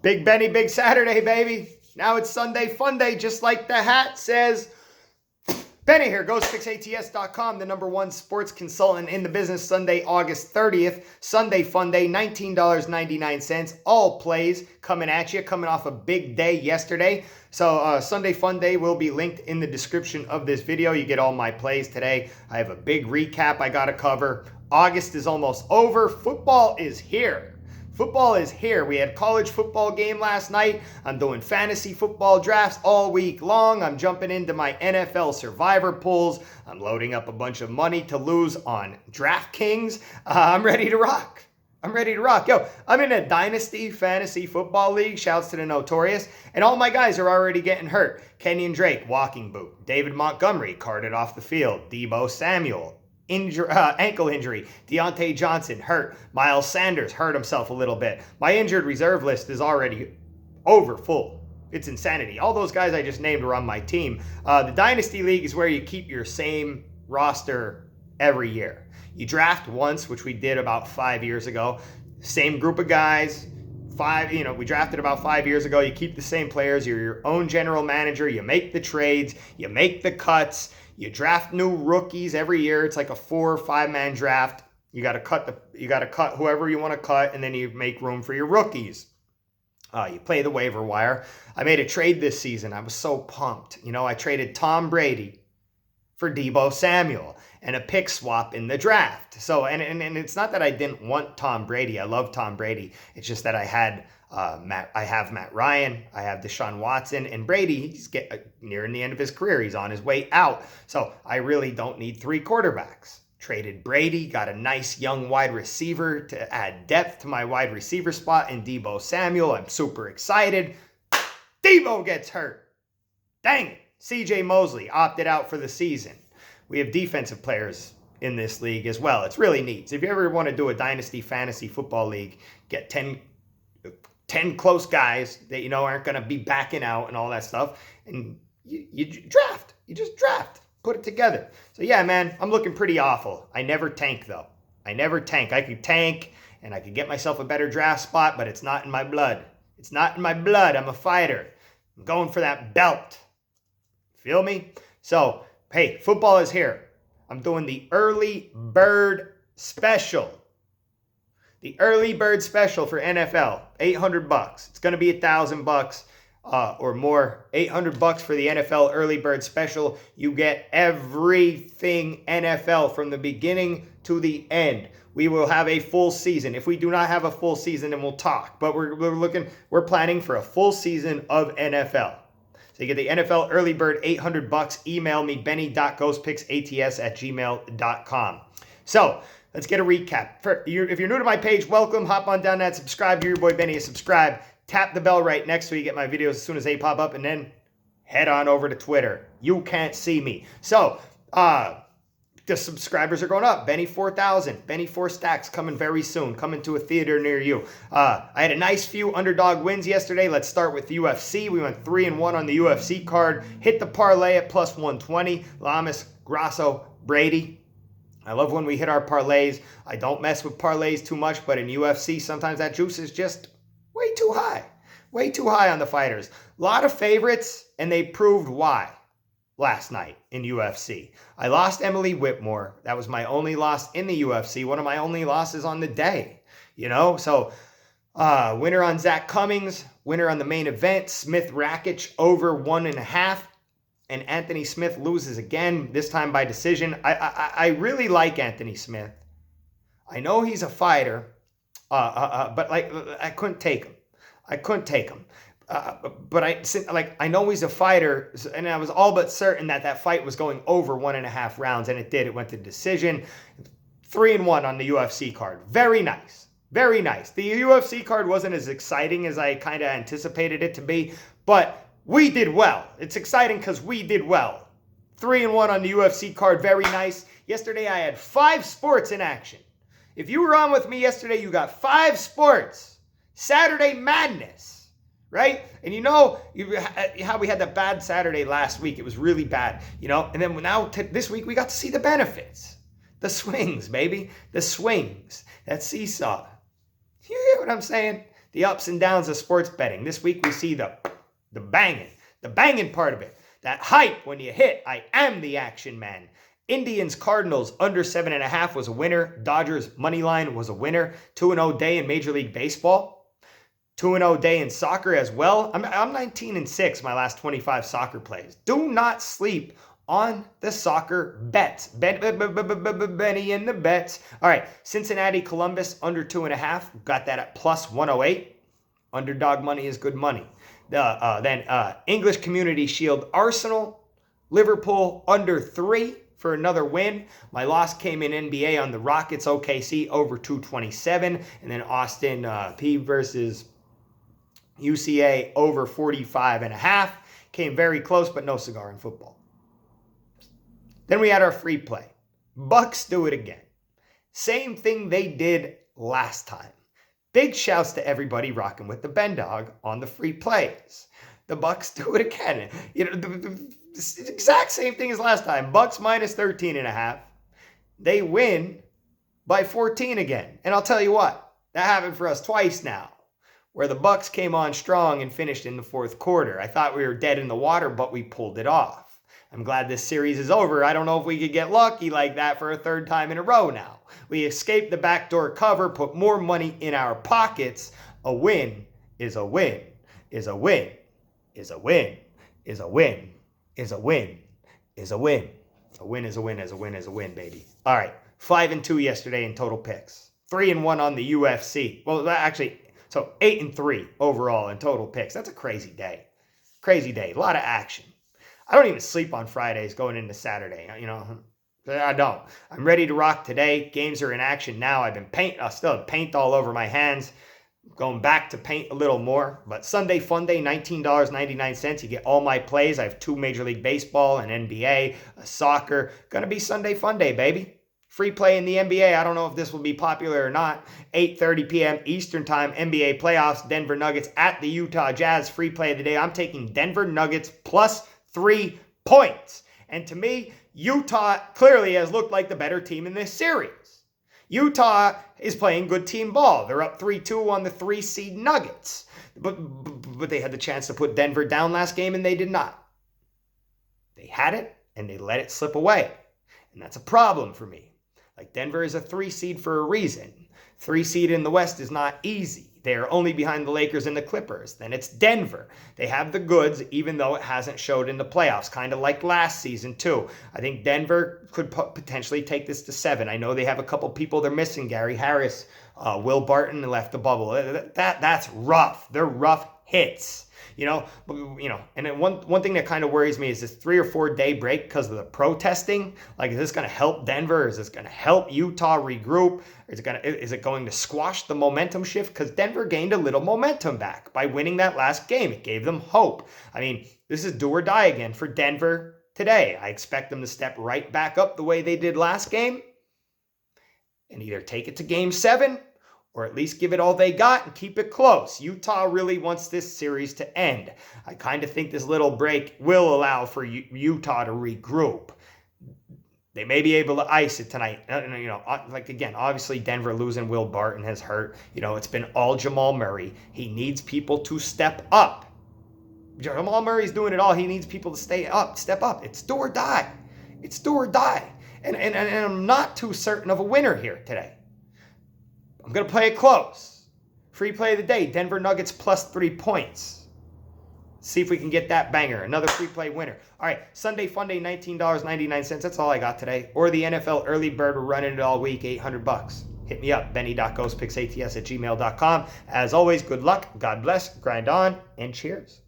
Big Benny, big Saturday, baby. Now it's Sunday Funday, just like the hat says. Benny here, ghostpicksats.com, the #1 sports consultant in the business. Sunday, August 30th, Sunday Funday, $19.99. All plays coming at you, coming off a big day yesterday. So Sunday Funday will be linked in the description of this video. You get all my plays today. I have a big recap I got to cover. August is almost over. Football is here. Football is here. We had college football game last night. I'm doing fantasy football drafts all week long. I'm jumping into my NFL survivor pools. I'm loading up a bunch of money to lose on DraftKings. I'm ready to rock. I'm ready to rock. Yo, I'm in a dynasty fantasy football league. Shouts to the Notorious. And all my guys are already getting hurt. Kenyon Drake, walking boot. David Montgomery, carted off the field. Deebo Samuel, ankle injury. Deontay Johnson hurt. Miles Sanders hurt himself a little bit. My injured reserve list is already over full. It's insanity. All those guys I just named were on my team. The Dynasty League is where you keep your same roster every year. You draft once, which we did about 5 years ago. Same group of guys. We drafted about 5 years ago. You keep the same players. You're your own general manager. You make the trades. You make the cuts. You draft new rookies every year. It's like a 4 or 5 man draft. You got to cut whoever you want to cut, and then you make room for your rookies. You play the waiver wire. I made a trade this season. I was so pumped. I traded Tom Brady for Deebo Samuel and a pick swap in the draft. So, and it's not that I didn't want Tom Brady. I love Tom Brady. It's just that I had I have Matt Ryan, I have Deshaun Watson, and Brady, he's nearing the end of his career. He's on his way out. So I really don't need 3 quarterbacks. Traded Brady, got a nice young wide receiver to add depth to my wide receiver spot in Deebo Samuel. I'm super excited. Deebo gets hurt. Dang it. CJ Mosley opted out for the season. We have defensive players in this league as well. It's really neat. So if you ever want to do a dynasty fantasy football league, get 10 close guys that aren't going to be backing out and all that stuff, and you draft. You just draft. Put it together. So yeah, man, I'm looking pretty awful. I never tank, though. I never tank. I could tank, and I could get myself a better draft spot, but it's not in my blood. It's not in my blood. I'm a fighter. I'm going for that belt. Feel me? So, hey, football is here. I'm doing the early bird special. The early bird special for NFL, $800. It's going to be $1,000 or more. $800 for the NFL early bird special. You get everything NFL from the beginning to the end. We will have a full season. If we do not have a full season, then we'll talk. But we're planning for a full season of NFL. So you get the NFL early bird, $800. Email me, benny.ghostpicksats@gmail.com. So let's get a recap. If you're new to my page, welcome. Hop on down that subscribe. Give your boy Benny a subscribe. Tap the bell right next so you get my videos as soon as they pop up. And then head on over to Twitter. You can't see me. So the subscribers are going up. Benny 4,000. Benny 4 stacks coming very soon. Coming to a theater near you. I had a nice few underdog wins yesterday. Let's start with UFC. We went 3-1 on the UFC card. Hit the parlay at plus 120. Lamas, Grasso, Brady. I love when we hit our parlays. I don't mess with parlays too much, but in UFC, sometimes that juice is just way too high. Way too high on the fighters. A lot of favorites, and they proved why last night in UFC. I lost Emily Whitmore. That was my only loss in the UFC. One of my only losses on the day. So winner on Zach Cummings. Winner on the main event. Smith Rakic over 1.5. And Anthony Smith loses again, this time by decision. I really like Anthony Smith. I know he's a fighter, but I couldn't take him. But I know he's a fighter, and I was all but certain that fight was going over 1.5 rounds, and it did. It went to decision. 3-1 on the UFC card. Very nice. Very nice. The UFC card wasn't as exciting as I kind of anticipated it to be, but we did well. It's exciting because we did well. 3-1 on the UFC card. Very nice. Yesterday, I had 5 sports in action. If you were on with me yesterday, you got 5 sports. Saturday madness, right? And how we had that bad Saturday last week. It was really bad, And then now this week, we got to see the benefits. The swings, baby. The swings. That seesaw. You hear what I'm saying? the ups and downs of sports betting. This week we see the banging part of it. That hype when you hit, I am the action man. Indians Cardinals under 7.5 was a winner. Dodgers money line was a winner. 2-0 day in Major League Baseball. 2-0 day in soccer as well. I'm 19-6 my last 25 soccer plays. Do not sleep on the soccer bets. Benny in the bets. All right, Cincinnati Columbus under 2.5. Got that at plus 108. Underdog money is good money. Then English Community Shield Arsenal. Liverpool under 3 for another win. My loss came in NBA on the Rockets OKC over 227. And then Austin P versus UCA over 45.5. Came very close, but no cigar in football. Then we had our free play. Bucks do it again. Same thing they did last time. Big shouts to everybody rocking with the Ben Dog on the free plays. The Bucks do it again. You know, the exact same thing as last time. Bucks minus 13.5. They win by 14 again. And I'll tell you what, that happened for us twice now, where the Bucks came on strong and finished in the fourth quarter. I thought we were dead in the water, but we pulled it off. I'm glad this series is over. I don't know if we could get lucky like that for a third time in a row now. We escaped the backdoor cover, put more money in our pockets. A win is a win, is a win, is a win, is a win, is a win, is a win. A win is a win, is a win, is a win, baby. All right, 5-2 yesterday in total picks. 3-1 on the UFC. Well, actually, so 8-3 overall in total picks. That's a crazy day. Crazy day. A lot of action. I don't even sleep on Fridays going into Saturday. You know, I don't. I'm ready to rock today. Games are in action now. I still have paint all over my hands. Going back to paint a little more. But Sunday Funday, $19.99. You get all my plays. I have 2 Major League Baseball, an NBA, a soccer. Gonna be Sunday Funday, baby. Free play in the NBA. I don't know if this will be popular or not. 8:30 p.m. Eastern Time, NBA playoffs. Denver Nuggets at the Utah Jazz. Free play of the day. I'm taking Denver Nuggets plus 3 points. And to me, Utah clearly has looked like the better team in this series. Utah is playing good team ball. They're up 3-2 on the 3-seed Nuggets. But they had the chance to put Denver down last game, and they did not. They had it, and they let it slip away. And that's a problem for me. Like, Denver is a 3-seed for a reason. 3-seed in the West is not easy. They are only behind the Lakers and the Clippers. Then it's Denver. They have the goods, even though it hasn't showed in the playoffs, kind of like last season, too. I think Denver could potentially take this to 7. I know they have a couple people they're missing. Gary Harris, Will Barton left the bubble. That's rough. They're rough hits. You know, and then one thing that kind of worries me is this 3 or 4 day break because of the protesting. Like, is this going to help Denver? Is this going to help Utah regroup? Is it going to squash the momentum shift? Because Denver gained a little momentum back by winning that last game. It gave them hope. I mean, this is do or die again for Denver today. I expect them to step right back up the way they did last game and either take it to game 7 or at least give it all they got and keep it close. Utah really wants this series to end. I kind of think this little break will allow for Utah to regroup. They may be able to ice it tonight. You know, like, again, obviously Denver losing Will Barton has hurt. You know, it's been all Jamal Murray. He needs people to step up. Jamal Murray's doing it all. He needs people to step up. It's do or die. It's do or die. And I'm not too certain of a winner here today. I'm going to play it close. Free play of the day, Denver Nuggets plus 3 points. See if we can get that banger. Another free play winner. All right, Sunday Funday, $19.99. That's all I got today. Or the NFL Early Bird. We're running it all week, $800. Hit me up, Benny.ghostpicksats@gmail.com. As always, good luck, God bless, grind on, and cheers.